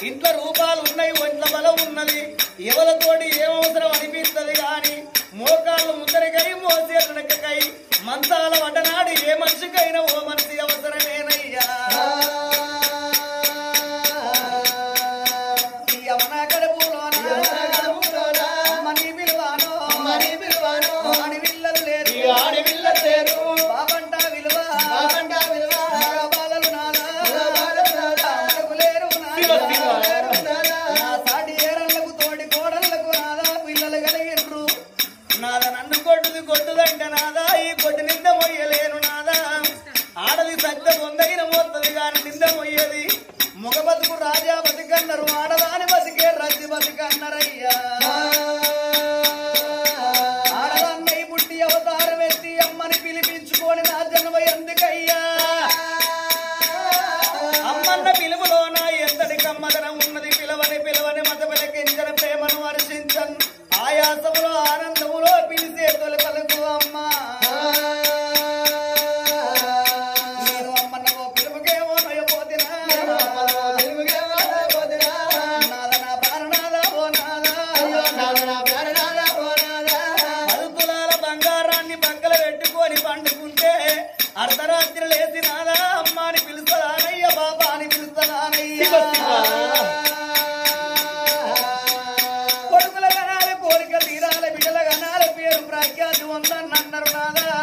ఇంట్లో రూపాలు ఉన్నాయి, ఒంట్ల బలం ఉన్నది, ఎవరితోటి ఏమవసరం అనిపిస్తుంది గాని మోకాళ్ళు ముద్దరికై మోసేటకై మంచాల వడ్డనాడు ఏ మనిషికైనా ఓ మనిషి అవసరమేనయ్యా. యవన గడుపులోన మని విలువానో ఆడి విల్లలు లేరు బాబంట విలువ బాలలు నాలకు లేరు నా సాటి ఏరళ్లకు తోడి కోడళ్లకు నాదా పిల్లలు కలిగిండ్రు. నాదా నన్ను కొట్టుదంటే నాదా ఈ కొట్టు నింద మొయ్యలేను నాదా. ఆడది సత్త పొందైన మోత్తది గాని నింద మొయ్యది. మొగ బతుకు రాజా బతికన్నారు, ఆడదాని బతికే రద్ది బతికన్నారయ్యా. ఆడదాన్నై పుట్టి అవతారం ఎత్తి అమ్మని పిలిపించుకొని నా జన్మ ఎందుకయ్యా. అమ్మన్న పిలుపులోన ఎంతటి కమ్మదనం ఉన్నది, పిలవని మత పిలకించిన ప్రేమను వర్షించను, ఆయాసములో ఆనందములో పిలిచే తొలకలకు అమ్మా. నేను అమ్మన్న ఓ పిలుపుకేమో నయపోతినా నాద నా ప్రాణనాద ఓ నాదా. 10 తులాల బంగారాన్ని పక్కన పెట్టుకొని పండుకుంటే అర్ధరాత్రి లేచి నాదా అమ్మ అని పిలుస్తానయ్య, బాబా అని పిలుస్తానయ్య. కొడుకుల గనాలి కోరిక తీరాలి, బిడ్డల గనాలి పేరు ప్రఖ్యాతి ఉందన్నారు నాదా.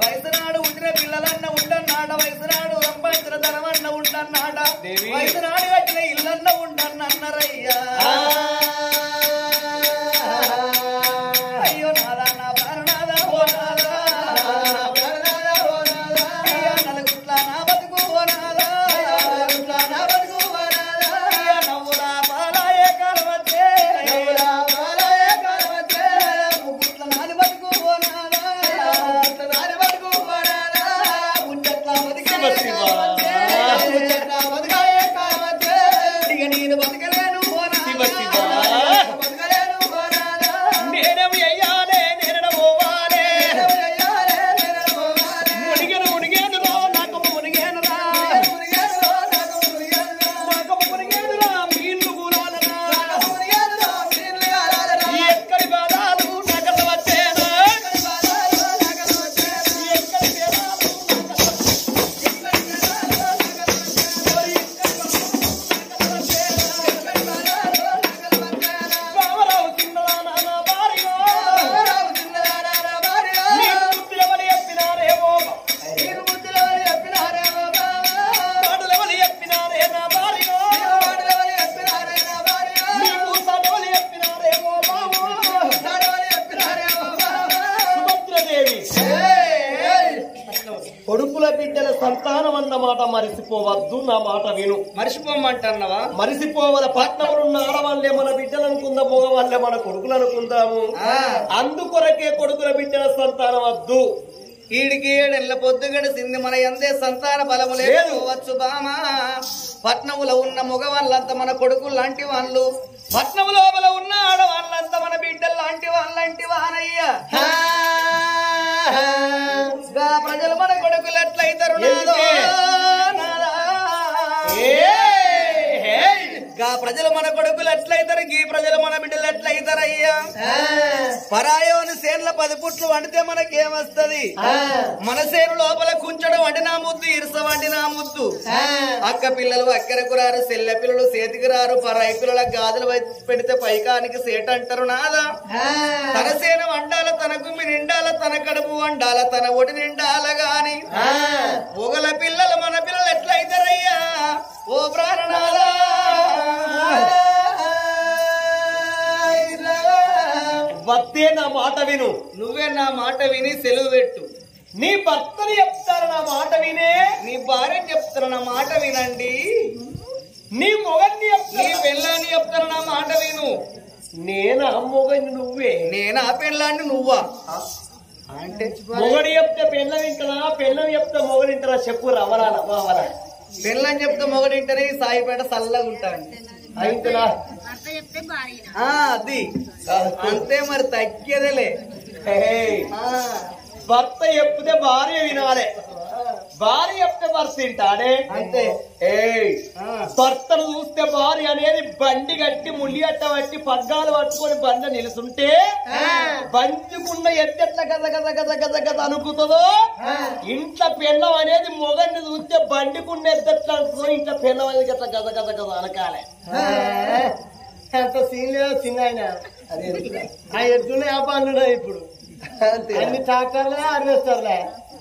వయసునాడు ఉండిన పిల్లలన్న ఉండన్నాడ, వయసునాడు సంపాదించిన ధనమన్న ఉండన్నాడ, వయసునాడు కట్టిన ఇల్లన్న ఉండన్నరయ్యా. అయ్యో నాదా నా ప్రాణనాద ఓ నాదా, నలుగుట్ల నా బతుకు ఓ నాదా, నవ్వులా పాలాయే కాలవచ్చే ముగ్గుట్ల నాని బతుకు ఓ నాదా, ముంచెట్ల బతికాయే కాలవచ్చే ఇక నేను బతకలేను ఓ నాదా. నేనం ఎయ్యాలే నేనడ పోవాలే, మునిగేనురా నాకు మునిగేనురా, నాకు మునిగేనురా మీన్లు కూరాలరా, ఎక్కడి బాధాలు నాకట వచ్చేనా, ఎక్కడి పేరాలు రామరావు చిన్నదా నాన్న భార్యో, నీకు బుద్ధులెవరు చెప్పినారేమో, పాటలెవరు చెప్పినారే నా భార్యో, నీకు చదవలు చెప్పినారేమో బాబు. సుభద్రదేవి కొడుకుల బిడ్డల సంతానం అన్నమాట మరిసిపోవద్దు, నా మాట విను. మరిసిపోమంటున్నావా? మరిసిపోవల పట్నంలో ఆడవాళ్ళే మన బిడ్డలు అనుకుందాం, మగవాళ్ళే మన కొడుకులు అనుకుందాము. అందుకొరకే కొడుకుల బిడ్డల సంతానం వద్దు. ఈడికి 7 ఏళ్ల పొద్దు గడిసింది, మన ఎందే సంతాన బలము లేకపోవచ్చు బామా. పట్నములో ఉన్న మగవాళ్ళంతా మన కొడుకులు లాంటి వాళ్ళు, పట్నం లోపల ఉన్న ఆడవాళ్ళంతా మన బిడ్డలు లాంటి వాళ్ళంటి వానయ్యా. ప్రజలు మన కొడుకులు ఎట్లయితారు నాదో నాదా, ప్రజలు మన కొడుకులు ఎట్లయితారు, ఈ ప్రజలు మన బిడ్డలు ఎట్లయితారయ్యా. పరాయోని సేన్ల 10 పుట్లు వండితే మనకేమొస్తది, మన సేను లోపల కుంచడం వండినా ముద్దు, ఇరుస వండినా ముద్దు. అక్క పిల్లలు అక్కరకు రారు, సెల్లె పిల్లలు చేతికి రారు, పరాయి పిల్లల గాజులు పెడితే పైకానికి సేట అంటారు నాదా. తన సేన వండాల, తన గుమ్మి నిండాల, తన కడుపు వండాల, తన ఒడి నిండాల గాని ఒగల పిల్లలు మన పిల్లలు ఎట్లయితారయ్యా ఓ ప్రాణనాదా. భర్తే నా మాట విను, నువ్వే నా మాట విని సెలవు పెట్టు. నీ భర్తని చెప్తారు నా మాట వినే, నీ భార్యని చెప్తారు నా మాట వినండి, నీ మొగన్ని చెప్తారు, నీ పెళ్ళాన్ని చెప్తారు నా మాట విను. నేనా మొగని నువ్వే, నేనా పెళ్ళాన్ని నువ్వా అంటే మొగడి చెప్తే పెళ్ళం వింటనా, పెళ్ళం చెప్తే మొగడింటరా చెప్పు. రవరాల బావరా, పెళ్ళని చెప్తే మొగడింటనే సాయిపేట చల్లగా ఉంటాను అయితేనా అది అంతే మరి తగ్గేదేలే. భర్త చెప్తే భార్య వినాలే, భార్య చెప్తే భర్త తింటాడే అంతే. భర్తను చూస్తే భార్య అనేది బండి కట్టి ముళ్ళి అట్ట పట్టి పగ్గాలు పట్టుకొని బండ నిలుసుంటే బంజుకున్న ఎద్దెట్ల గద గద గద గద గద అనుకుతుందో ఇంట్లో పెళ్ళం అనేది మొగన్ని చూస్తే బండికున్న ఎద్దెట్ల అనుకుందో ఇంట్లో పెళ్ళం అనేది గట్ల గద గద గద అనకాలే. అంత సీన్ లేదు చిన్న ఆయన. అదే ఆ ఎద్దునే ఆ పనులు ఇప్పుడు అన్ని ట్రాక్టర్లే హార్వెస్టర్లే.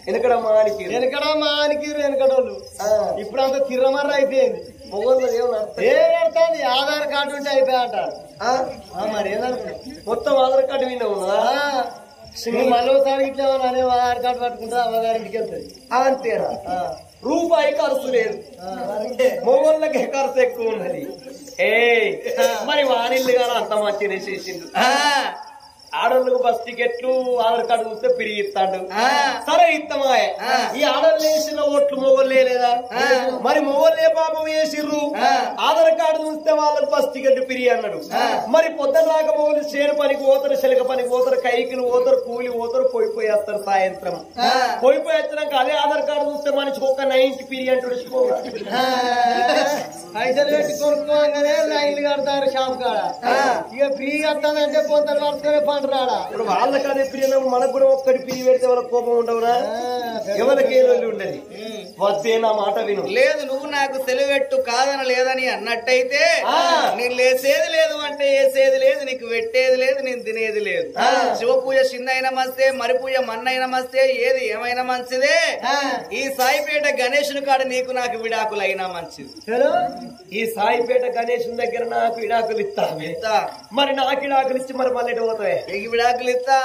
ఎందుకడ మానికి వెనకడ మానికిరు వెనకడోళ్ళు. ఇప్పుడు అంత తిర్రమర్ర అయిపోయింది. ఏమడుతుంది ఆధార్ కార్డు ఉంటే అయిపోయా అంటారు. మరి ఏదనుకున్నా మొత్తం ఆధార్ కార్డు విన్నావు మరోసారి ఇట్లా అనే ఆధార్ కార్డు పట్టుకుంటే అమ్మగారింటికి వెళ్తుంది. అంతేనా? రూపాయి ఖర్చు లేదు, మొగోళ్ళకి ఖర్చు ఎక్కువ ఉన్నది. మరి వానిల్లు గారు అంత మంచిగా చేసిండు. ఆడోళ్ళకు బస్ టికెట్లు ఆధార్ కార్డు చూస్తే పిరిగి ఇస్తాడు. సరే ఇస్తామా? ఈ ఆడోళ్ళు వేసిన ఓట్లు మొగోళ్ళే లేదా? మరి మొగోళ్ళే పాపం వేసిర్రు. ఆధార్ కార్డు చూస్తే వాళ్ళకి బస్ టికెట్ పిరిగి అన్నాడు. మరి పొద్దున రాక మొగలు చేను పనికి పోతారు, శిలక పనికి పోతారు, కైకిలు పోతారు, కూలి పోతారు, పోయిపోయేస్తారు. సాయంత్రం పోయిపోయి వచ్చినాక అదే ఆధార్ కార్డు చూస్తే మనిషికి ఒక 90 పిరిగి అంటాడు. పైసలు పెట్టి కొనుక్కోగానే లైన్లు కడతారు షాప్ కాడ. ఇక ఫ్రీ వస్తానంటే పొందలు పడుతునే పంటరాడా. ఇప్పుడు వాళ్ళకి అదే పిరిగిన మనకు కూడా ఒక్కటి పిరిగి పెడితే వాళ్ళకి కోపం ఉండవునా? ఎవరికి ఏళ్ళు ఉండదు. వద్దే నా మాట విను. లేదు, నువ్వు నాకు తెలివెట్టు కాదన లేదని అన్నట్టయితే నేను లేసేది లేదు అంటే వేసేది లేదు, నీకు పెట్టేది లేదు, నేను తినేది లేదు. శివ పూజ చిన్నైనా మస్తే, మరి పూజ మన్నైనా మస్తే, ఏది ఏమైనా మంచిదే. ఈ సాయిపేట గణేశుని కాడ నీకు నాకు విడాకులు అయినా మంచిది. ఈ సాయిపేట గణేశ్ దగ్గర నాకు విడాకులు ఇస్తా. మరి నాకు విడాకులు ఇచ్చి మరి మళ్ళీ పోతాయి. నీకు విడాకులు ఇస్తా,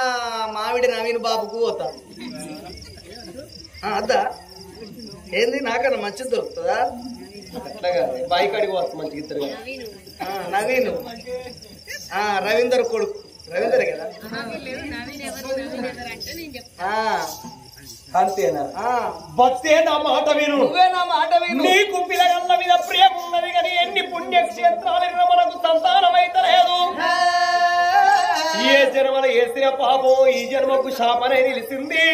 మావిడి నవీన్ బాబుకు పోతా. అద్దా ఏంది నాకన్నా మంచిది దొరుకుతుందా? అట్లాగా బైక్ అడిగి వస్తుంది మంచిగా ఇద్దరు. నవీన్ రవీందర్ కొడుకు. రవీందర్ కదా? అంతేనా? భక్తే నా మాట విను. నువ్వే నా మాట విను. నీకు పిల్లగల్ల మీద ప్రేమ ఉన్నది కానీ ఎన్ని పుణ్యక్షేత్రాలు మనకు సంతానం అయితే లేదు. ఏ జన్మల వేసిన పాపం ఈ జన్మకు శాపనే నిలిచింది.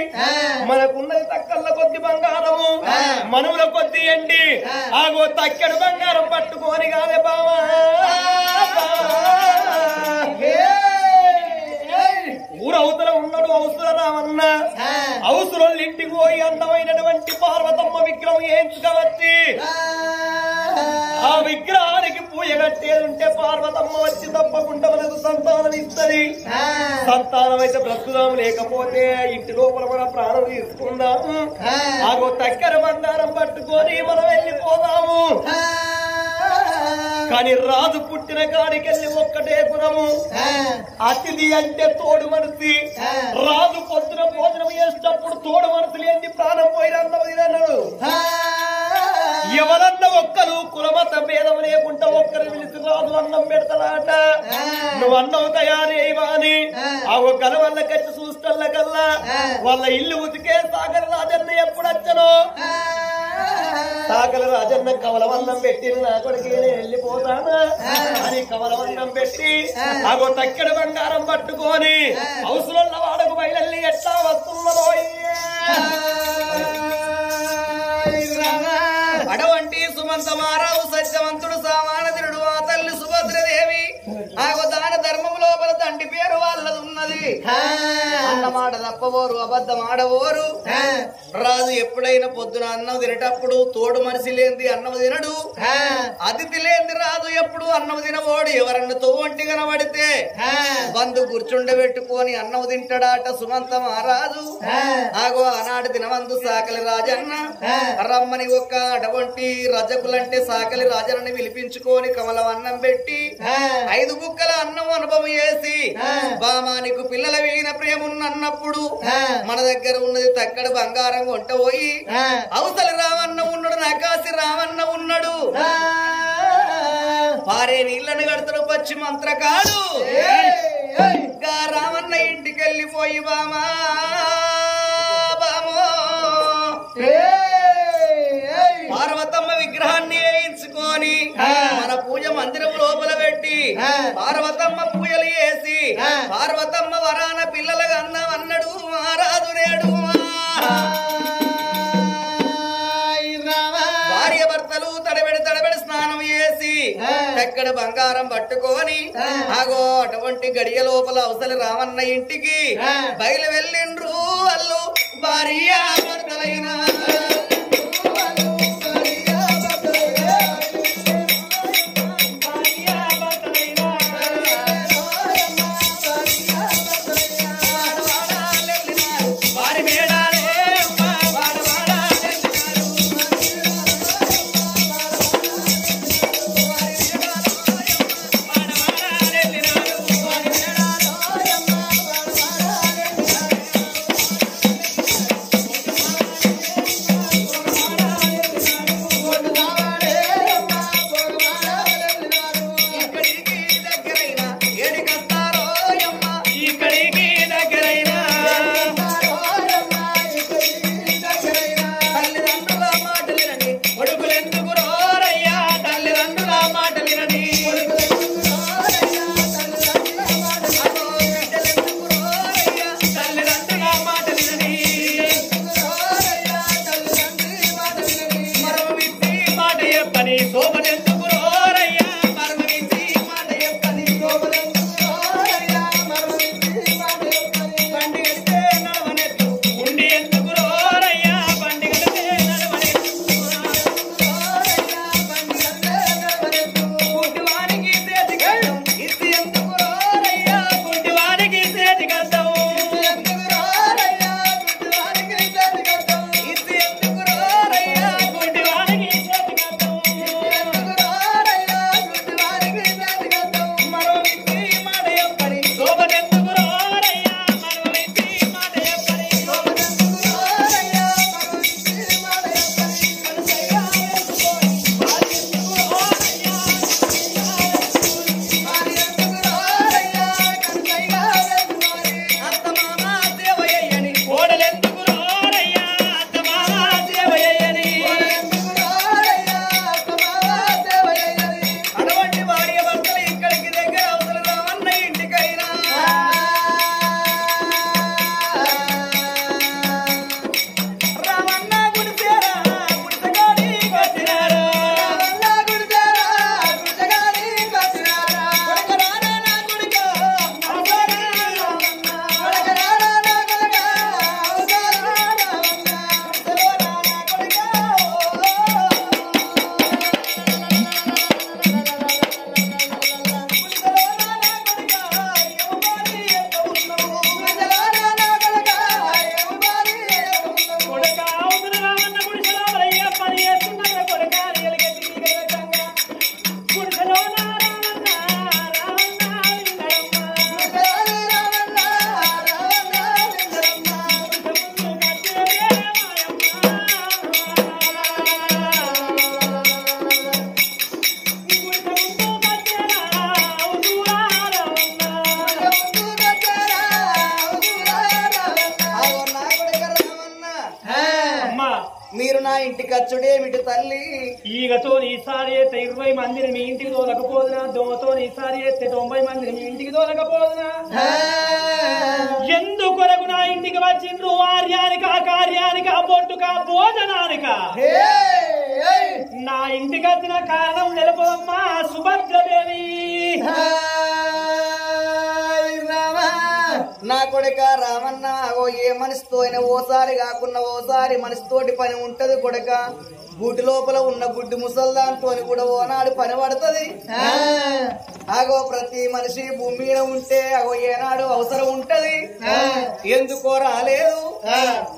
మనకున్నది తక్కల్ల కొద్ది బంగారము, మనువుల కొద్ది ఎండి. ఆగో తక్కెడు బంగారం పట్టుకొని కాదే బావా, ఊరవతల ఉన్నాడు అవసర రామన్న. అవసరం ఇంటికి పోయి అందమైనటువంటి పార్వతమ్మ విగ్రహం ఏంచుకవచ్చి ఆ విగ్రహానికి పూజ కట్టేది ఉంటే పార్వతమ్మ వచ్చి తప్పకుండా మనకు సంతానం ఇస్తుంది. సంతానం అయితే బ్రతుకుదాం, లేకపోతే ఇంటి లోపల మన ప్రాణం తీసుకుందాము. ఆగో తక్కెర బంగారం పట్టుకొని మనం వెళ్ళిపోదాము. కానీ రాజు పుట్టిన కాడికెళ్ళి ఒక్కటే గుణము, అతిథి అంటే తోడు మనసి. రాజు పొద్దున భోజనం చేసేటప్పుడు తోడు మనసు లేని ప్రాణం పోయిన అన్నాడు. ఎవరన్నా ఒక్కరు కులమత భేదం లేకుండా ఒక్కరు పిలిచి రాజు అన్నం పెడతాడట. నువ్వు అన్నం తయారు చేయవా అని ఆ ఒక్కల వల్ల కచ్చి చూస్తల్ల కల్లా వాళ్ళ ఇల్లు ఉతికే సాగర్ రాజన్న ఎప్పుడు వచ్చనో సాగల రాజన్న కవలవన్నం పెట్టి నా కొడుకు వెళ్ళిపోతానా అని కవలవన్నం పెట్టి ఆగో తక్కెడ బంగారం పట్టుకొని అవసరంలో వాడకు బయలెళ్ళి ఎట్లా వస్తున్నదో. అడవంటి సుమంత మారావు సత్యవంతుడు సామానధుడు ఆ తల్లి సుభద్రదేవి. ఆగో దాన ధర్మం లోపల తండ్రి పేరు వాళ్ళది ఉన్నది. అన్నమాట తప్పబోరు, అబద్ధం ఆడబోరు. రాజు ఎప్పుడైనా పొద్దున అన్నం తినేటప్పుడు తోడు మనిషి లేనిది అన్నం తినడు. అతిథి లేనిది రాజు ఎప్పుడు అన్నం తినబోడు. ఎవరన్నా తోవంటి కనబడితే బంధు కూర్చుండబెట్టుకొని అన్నం తింటాడాట సుమంత మహారాజు. ఆగో ఆనాటి దినవందు సాకలి రాజన్న రమ్మని ఒక్క అటువంటి రజకులంటే సాకలి రాజన్నని పిలిపించుకొని కమలం అన్నం పెట్టి 5 బుక్కల అన్నం అనుభవం చేసి బామానికి పిల్లల వీణ ప్రేమున్నప్పుడు మన దగ్గర ఉన్నది తక్కడ బంగారం కొంట పోయి అవతలి రావన్న ఉన్నాడు, నకాసి రావన్న ఉన్నాడు. పారే నీళ్లను కడతాడు పచ్చి మంత్రకాడు. రామన్న ఇంటికి వెళ్ళిపోయి బామా పార్వతమ్మ విగ్రహాన్ని వేయించుకొని మన పూజ మందిరం లోపల పెట్టి పార్వతమ్మ పూజలు చేసి పార్వతమ్మ వరాన పిల్లలకు అన్నం అన్నాడు మహారాజు నేడు. ఎక్కడ బంగారం పట్టుకొని ఆగో అటువంటి గడియ లోపల అవసరం రామన్న ఇంటికి బయలు వెళ్ళిండ్రు వాళ్ళు భార్య భర్తలైన మీరు నా ఇంటికి వచ్చుడేమిటి తల్లి? ఈగతో ఈసారి అయితే 20 మందిని మీ ఇంటికి తోలకపోదునా, దోమతో ఈసారి అయితే 90 మందిని మీ ఇంటికి తోలకపోదునా? ఎందుకొరకు నా ఇంటికి వచ్చిండ్రు? ఆర్యానిక, కార్యానిక, బొట్టుక, భోజనానిక? నా ఇంటికి వచ్చిన కారణం నిలపమ్మా సుభద్రదేవి. నా కొడుక రామన్న, ఏ మనిషితో అయినా ఓసారి కాకుండా ఓసారి మనిషితోటి పని ఉంటది కొడుక. గూటి లోపల ఉన్న గుడ్డి ముసల్దాంతో కూడా ఓనాడు పని పడుతుంది. అగో ప్రతి మనిషి భూమి మీద ఉంటే ఏనాడు అవసరం ఉంటది. ఎందుకో రాలేదు,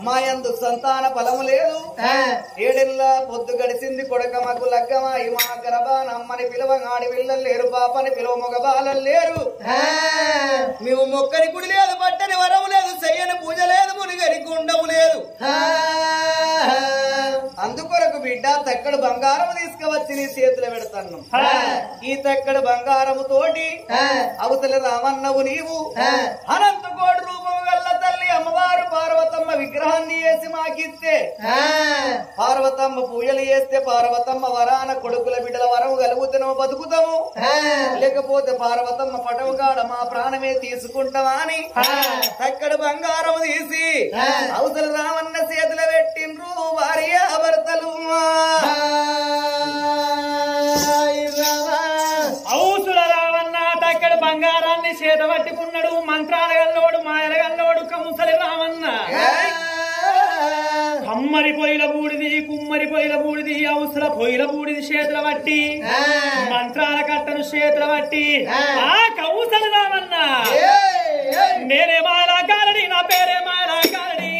మా ఎందుకు సంతాన ఫలము లేదు. ఏడెళ్ళ పొద్దు గడిచింది కొడక, మాకు లగ్గమా ఈ మా గరబా నమ్మని పిలువ ఆడి పిల్లలు లేరు, పాపని పిలువ మగ బాలలు లేరు. మేము మొక్కని గుడి లేదు, పట్టని వరము లేదు, చెయ్యని పూజ లేదు, మునిగని గుండము లేదు. అందుకొరకు బిడ్డ తక్కడు బంగారం తీసుకువచ్చి నీ చేతులు పెడతాను. ఈ తక్కడు బంగారము తోటి అవతల రామన్నవు నీవు అనంత కోటి రూపం గల్ల తల్లి అమ్మవారు పార్వతమ్మ విగ్రహాన్ని వేసి మాకిస్తే, పార్వతమ్మ పూజలు చేస్తే పార్వతమ్మ వరాన కొడుకుల బిడ్డల వరం కలుగుతాము, బతుకుతాము. లేకపోతే పార్వతమ్మ పటవు కాడ మా ప్రాణమే తీసుకుంటామా అని తక్కడు బంగారం తీసి అవతల రామన్న చేతులు పెట్టిండ్రు భార్య భర్తలు. కమ్మరి పొయ్యిల బూడిది కుమ్మరి పొయ్యిల బూడిది అవసర పొయ్యిల బూడిది చేతుల బట్టి మంత్రాల కట్టను చేతుల బట్టి ఆ కౌసలు రామన్నా నేనే మాలా కారణి నా పేరే మాలా కారణి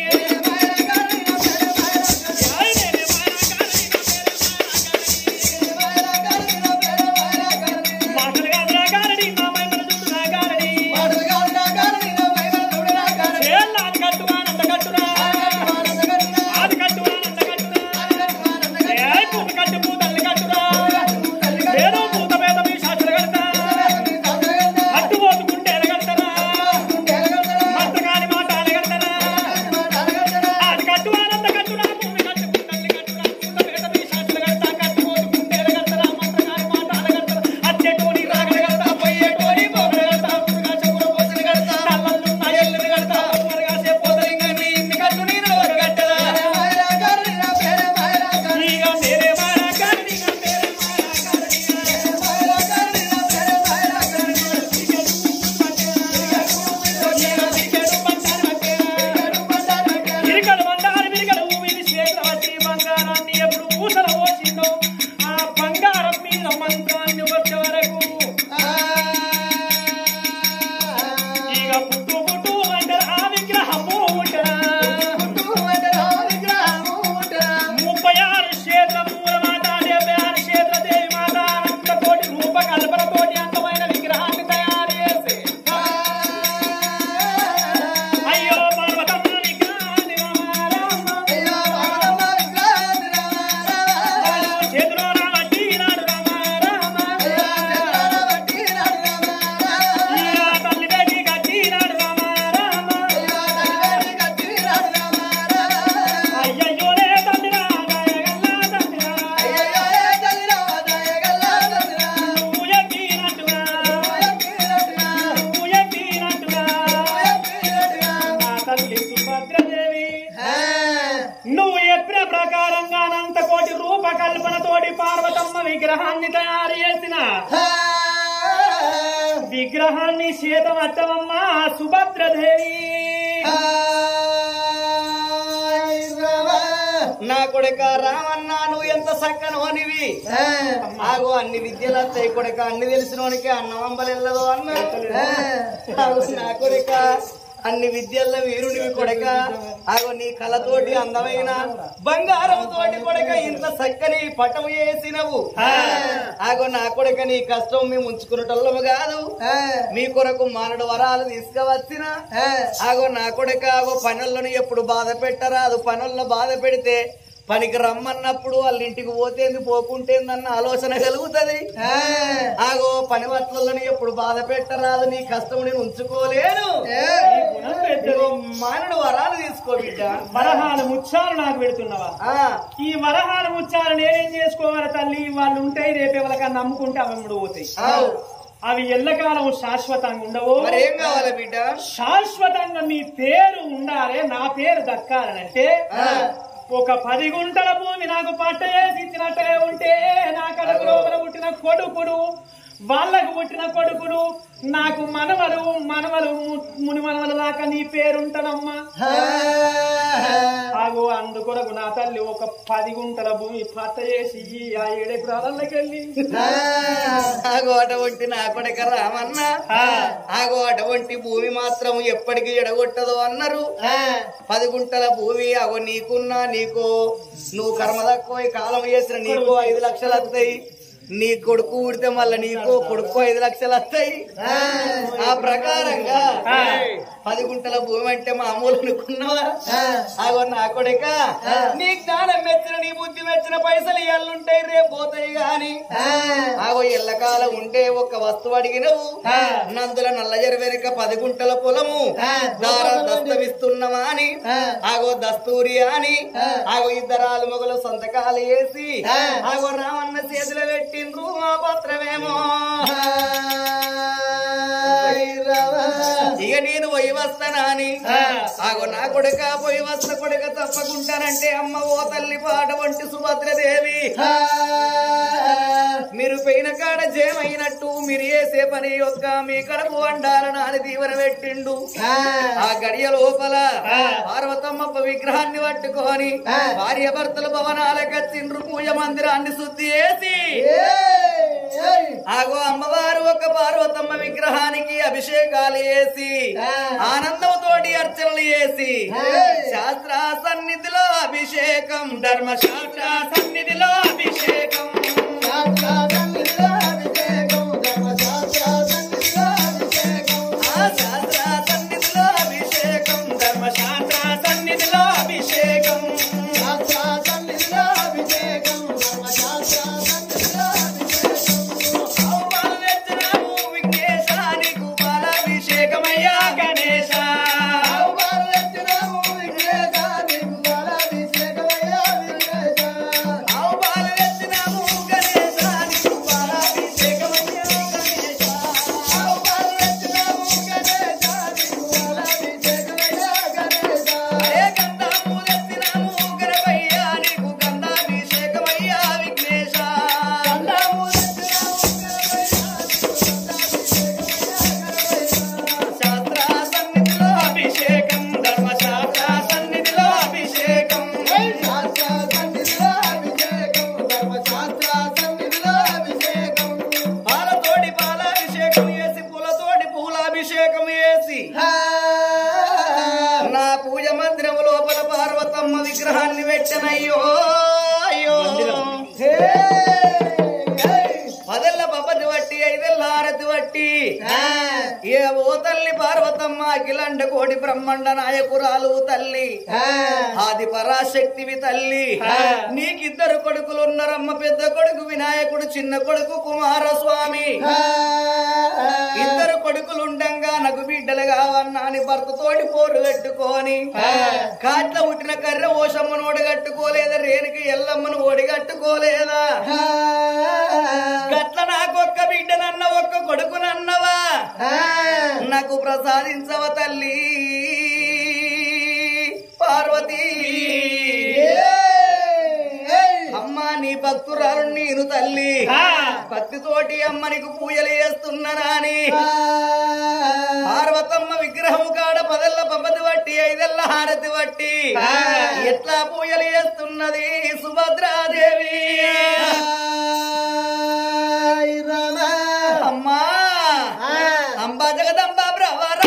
విగ్రహాన్ని తయారు చేసిన విగ్రహాన్ని చేతమట్టమమ్మా సుభద్రదేవి నా కొడుక రామన్న నువ్వు ఎంత సక్కనోనివి ఆగో అన్ని విద్యలు వస్తాయి కొడుక అన్ని తెలిసినోనికి అన్నమంబలెల్లదో అన్న నా కొడుక అన్ని విద్యల్లో వీరునివి కొడక ఆగో నీ కళతోటి అందమైన బంగారం తోటి కొడక ఇంత చక్కని పటము చేసినవు ఆగో నా కొడక నీ కష్టం మేము ఉంచుకున్నటోళ్ళము కాదు మీ కొరకు మానడు వరాలు తీసుకువచ్చిన ఆగో నా కొడక ఆగో పనులను ఎప్పుడు బాధ పెట్టరాదు పనుల్లో బాధ పెడితే పనికి రమ్మన్నప్పుడు వాళ్ళ ఇంటికి పోతేంది పోకుంటేందన్న ఆలోచన కలుగుతుంది ఆగో పని వట్లని ఎప్పుడు బాధ పెట్టరాదు నీ కష్టం నేను ఉంచుకోలేను మానడు వరాలు తీసుకో బిడ్డ వరహాలు ముచ్చాలు నాకు పెడుతున్నావా ఈ వరహాలు ముచ్చాలు నేనేం చేసుకోవాలి తల్లి వాళ్ళు ఉంటాయి రేపే వాళ్ళకన్నా నమ్ముకుంటే అవి పోతాయి అవి ఎల్లకాలం శాశ్వతంగా ఉండవు మరేం కావాలి బిడ్డ శాశ్వతంగా మీ పేరు ఉండాలి నా పేరు దక్కాలనంటే ఒక 10 గుంటల భూమి నాకు పట్ట చేసి ఇచ్చినట్టే ఉంటే నా కడుపు లోపల పుట్టిన కొడుకుడు వాళ్ళకు పుట్టిన కొడుకుడు నాకు మనవలు ముని మనవల దాకా నీ పేరుంటదమ్మా ఆగో అందుకొరకు నా తల్లి ఒక 10 గుంటల భూమి పట్ట చేసి ఆ 7 ఎకరాలకి వెళ్ళి ఆగో అటువంటి నా కొడుక రామన్న ఆగో అటువంటి భూమి మాత్రం ఎప్పటికీ ఎడగొట్టదు అన్నారు 10 గుంటల భూమి ఆగో నీకున్నా నీకు నువ్వు కర్మ తక్కువ కాలం చేసిన నీకు 5 లక్షలు వస్తాయి నీ కొడుకు ఊడితే మళ్ళీ నీకు కొడుకు 5 లక్షలు వస్తాయి ఆ ప్రకారంగా 10 గుంటల భూమి అంటే మామూలు అనుకున్నావా ఆగో నా కొడుక నీ జ్ఞానం మెచ్చిన నీ బుద్ధి మెచ్చిన పైసలు ఎల్లుంటాయి రేపు పోతాయి గాని ఆగో ఎల్లకాలం ఉంటే ఒక వస్తువు అడిగినవు నందుల నల్లజరి వెనుక 10 గుంటల పొలము దస్తమిస్తున్నామా అని ఆగో దస్తూరి అని ఆగో 2 మొగలు సంతకాలు వేసి ఆగో రామన్న చేతులు పెట్టి మా పత్రమేమో ఇక నేను పోయి వస్తానా అని ఆగో నా కొడుక పోయి వస్త కొడుక తప్పకుంటానంటే అమ్మ ఓ తల్లి పాట వంటి సుభద్రదేవి మీరు పెయిన కాడ జయమైనట్టు మీరు చేసే పని యొక్క మీ కడుపు వండాలని అని దీవెన పెట్టిండు. ఆ గడియ లోపల పార్వతమ్మ విగ్రహాన్ని పట్టుకొని భార్య భర్తల భవనాలకు వచ్చిండ్రు. పూజ మందిరాన్ని శుద్ధి చేసి ఆగో అమ్మవారు ఒక పార్వతమ్మ విగ్రహానికి అభిషేకాలు చేసి ఆనందంతోటి అర్చనలు చేసి శాస్త్ర సన్నిధిలో అభిషేకం, ధర్మశాస్త్ర సన్నిధిలో అభిషేకం, శాస్త్ర సన్నిధిలో అభిషేకం, ధర్మశాస్త్ర సన్నిధిలో అభిషేకం, విఘ్నేశానికి బాలాభిషేకమయ్యా గణేశ, నా పూజ మందిరం లోపల పార్వతమ్మ విగ్రహాన్ని పెట్టనయ్యో అయ్యో. పదెల్ల పపతి వట్టి, ఐదెల్ల హారతి వట్టి, ఏ ఓ తల్లి పార్వతమ్మ అఖిలండ కోటి బ్రహ్మాండ నాయకురాలు తల్లి, ఆది పరాశక్తివి తల్లి. నీకిద్దరు కొడుకులున్నారమ్మ. పెద్ద కొడుకు వినాయకుడు, చిన్న కొడుకు కుమారస్వామి. ఇద్దరు కొడుకులుండంగా నాకు బిడ్డలు కావన్నా అని భర్తతోటి పోరు కట్టుకొని కాట్ల పుట్టిన కర్రె ఓషమ్మను ఓడగట్టుకోలేదా, రేణుకి ఎల్లమ్మను ఓడిగట్టుకోలేదా? గట్ల నాకొక్క బిడ్డనన్న ఒక్క కొడుకునన్నవా నాకు ప్రసాదించవ తల్లి పార్వతీ. అమ్మా నీ భక్తురాలు నేను తల్లి, భక్తితోటి అమ్మ నీకు పూజలు చేస్తున్నానని పార్వతమ్మ విగ్రహం కాడ పదెల్ల పపతి వట్టి, ఐదెల్ల హారతి వట్టి ఎట్లా పూజలు చేస్తున్నది సుభద్రాదేవి. అమ్మా అంబా జగదంబ బ్రవరా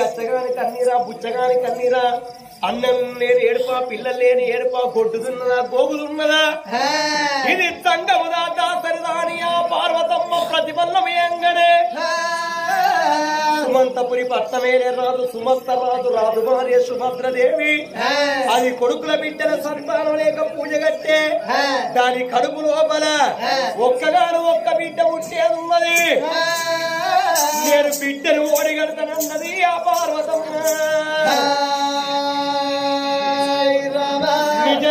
అచ్చగాని కన్నీరా బుచ్చగాని కన్నీరా అన్నం లేని ఏడుపా పిల్లలు లేని ఏడుపా గొడ్డుతున్నదా గోగులున్నదా ఇది తంగముదా దాసరిదానియా పార్వతమ్మ ప్రతిఫలమయంగనే సుమంతపురి పట్టమేలే రాదు సుమస్త రాదు రాదు భార్య సుభద్రదేవి అది కొడుకుల బిడ్డల సంతానం లేక పూజ కట్టే దాని కడుపు లోపల ఒక్కగాను ఒక్క బిడ్డ ఉండేది ఉన్నది నేను బిడ్డను